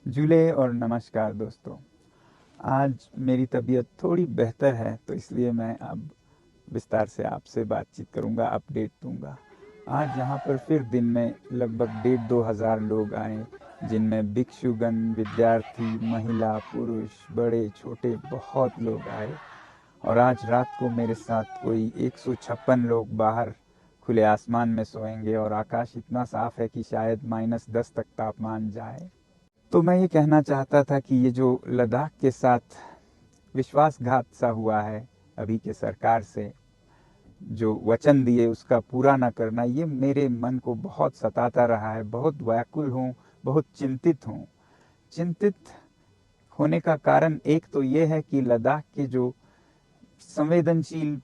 जुले और नमस्कार दोस्तों। आज मेरी तबीयत थोड़ी बेहतर है, तो इसलिए मैं अब विस्तार से आपसे बातचीत करूंगा, अपडेट दूंगा। आज यहाँ पर फिर दिन में लगभग 1,500-2,000 लोग आए, जिनमें भिक्षुगण, विद्यार्थी, महिला, पुरुष, बड़े छोटे बहुत लोग आए। और आज रात को मेरे साथ कोई 156 लोग बाहर खुले आसमान में सोएंगे और आकाश इतना साफ है कि शायद -10 तक तापमान जाए। तो मैं ये कहना चाहता था कि ये जो लद्दाख के साथ विश्वासघात सा हुआ है अभी के सरकार से, जो वचन दिए उसका पूरा न करना, ये मेरे मन को बहुत सताता रहा है। बहुत व्याकुल हूँ, बहुत चिंतित हूँ। चिंतित होने का कारण एक तो ये है कि लद्दाख के जो संवेदनशील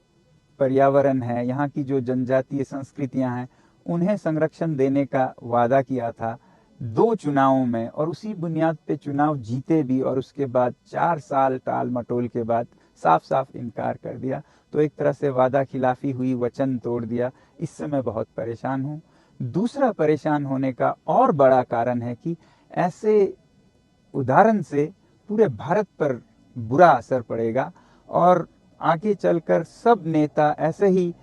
पर्यावरण है, यहाँ की जो जनजातीय संस्कृतियाँ हैं, उन्हें संरक्षण देने का वादा किया था 2 चुनावों में, और उसी बुनियाद पे चुनाव जीते भी, और उसके बाद 4 साल टाल मटोल के बाद साफ साफ इनकार कर दिया। तो एक तरह से वादा खिलाफी हुई, वचन तोड़ दिया। इससे मैं बहुत परेशान हूँ। दूसरा परेशान होने का और बड़ा कारण है कि ऐसे उदाहरण से पूरे भारत पर बुरा असर पड़ेगा, और आगे चलकर सब नेता ऐसे ही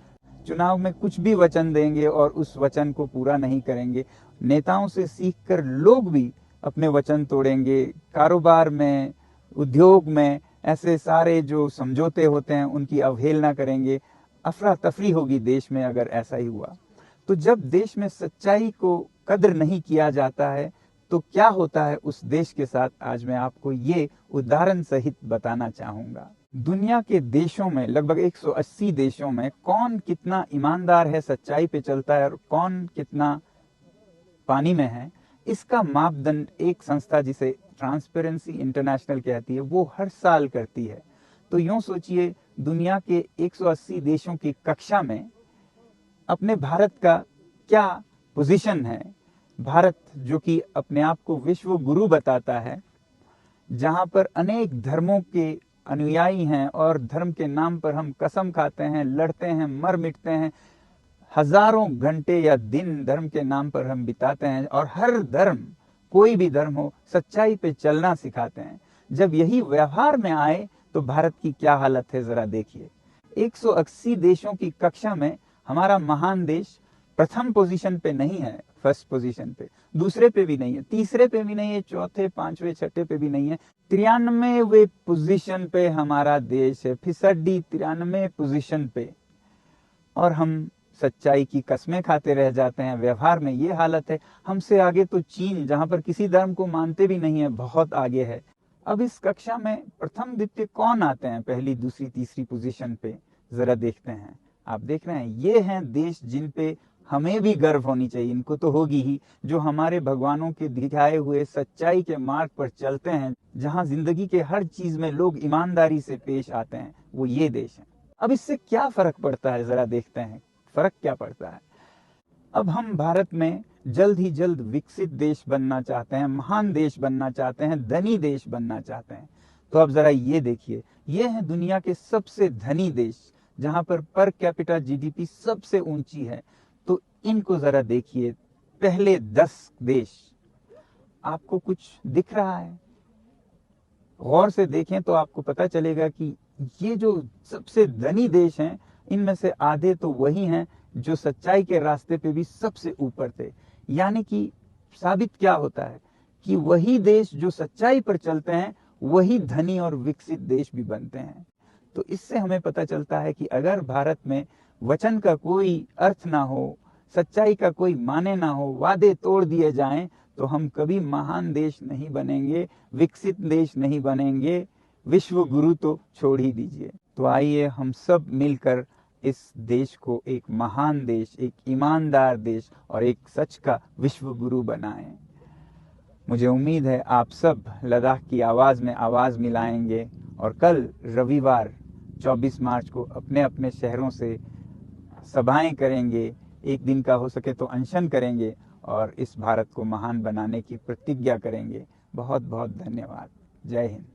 चुनाव में कुछ भी वचन देंगे और उस वचन को पूरा नहीं करेंगे। नेताओं से सीखकर लोग भी अपने वचन तोड़ेंगे। कारोबार में, उद्योग में ऐसे सारे जो समझौते होते हैं उनकी अवहेलना करेंगे। अफरा तफरी होगी देश में अगर ऐसा ही हुआ। तो जब देश में सच्चाई को कद्र नहीं किया जाता है तो क्या होता है उस देश के साथ, आज मैं आपको ये उदाहरण सहित बताना चाहूंगा। दुनिया के देशों में, लगभग 180 देशों में, कौन कितना ईमानदार है, सच्चाई पे चलता है, और कौन कितना पानी में है, इसका मापदंड एक संस्था जिसे ट्रांसपेरेंसी इंटरनेशनल कहती है, वो हर साल करती है। तो यूं सोचिए, दुनिया के 180 देशों की कक्षा में अपने भारत का क्या पोजीशन है। भारत जो कि अपने आप को विश्व गुरु बताता है, जहां पर अनेक धर्मों के अनुयायी हैं और धर्म के नाम पर हम कसम खाते हैं, लड़ते हैं, मर मिटते हैं, हजारों घंटे या दिन धर्म के नाम पर हम बिताते हैं, और हर धर्म, कोई भी धर्म हो, सच्चाई पे चलना सिखाते हैं। जब यही व्यवहार में आए तो भारत की क्या हालत है जरा देखिए। 180 देशों की कक्षा में हमारा महान देश प्रथम पोजीशन पे नहीं है, फर्स्ट पोजीशन पे, दूसरे पे भी नहीं है, तीसरे पे भी नहीं है, चौथे, पांचवे, छठे पे भी नहीं है, 93वें पोजीशन पे हमारा देश है, फिसड्डी 93 पोजीशन पे। और हम सच्चाई की कस्में खाते रह जाते हैं। व्यवहार में ये हालत है। हमसे आगे तो चीन, जहां पर किसी धर्म को मानते भी नहीं है, बहुत आगे है। अब इस कक्षा में प्रथम द्वितीय कौन आते हैं पहली, दूसरी, तीसरी पोजीशन पे, जरा देखते हैं। आप देख रहे हैं, ये हैं देश जिन पे हमें भी गर्व होनी चाहिए, इनको तो होगी ही, जो हमारे भगवानों के दिखाए हुए सच्चाई के मार्ग पर चलते हैं, जहां जिंदगी के हर चीज में लोग ईमानदारी से पेश आते हैं, वो ये देश है। अब इससे क्या फर्क पड़ता है, जरा देखते हैं फर्क क्या पड़ता है। अब हम भारत में जल्द ही जल्द विकसित देश बनना चाहते हैं, महान देश बनना चाहते हैं, धनी देश बनना चाहते हैं। तो अब जरा ये देखिए, ये है दुनिया के सबसे धनी देश, जहां पर कैपिटा जीडीपी सबसे ऊंची है। तो इनको जरा देखिए, पहले 10 देश, आपको कुछ दिख रहा है? गौर से देखें तो आपको पता चलेगा कि ये जो सबसे धनी देश हैं, इनमें से आधे तो वही हैं जो सच्चाई के रास्ते पे भी सबसे ऊपर थे। यानी कि साबित क्या होता है कि वही देश जो सच्चाई पर चलते हैं, वही धनी और विकसित देश भी बनते हैं। तो इससे हमें पता चलता है कि अगर भारत में वचन का कोई अर्थ ना हो, सच्चाई का कोई माने ना हो, वादे तोड़ दिए जाएं, तो हम कभी महान देश नहीं बनेंगे, विकसित देश नहीं बनेंगे, विश्व गुरु तो छोड़ ही दीजिए। तो आइए हम सब मिलकर इस देश को एक महान देश, एक ईमानदार देश और एक सच का विश्व गुरु बनाएं। मुझे उम्मीद है आप सब लद्दाख की आवाज में आवाज मिलाएंगे, और कल रविवार 24 मार्च को अपने अपने शहरों से सभाएं करेंगे, एक दिन का हो सके तो अनशन करेंगे, और इस भारत को महान बनाने की प्रतिज्ञा करेंगे। बहुत बहुत धन्यवाद। जय हिंद।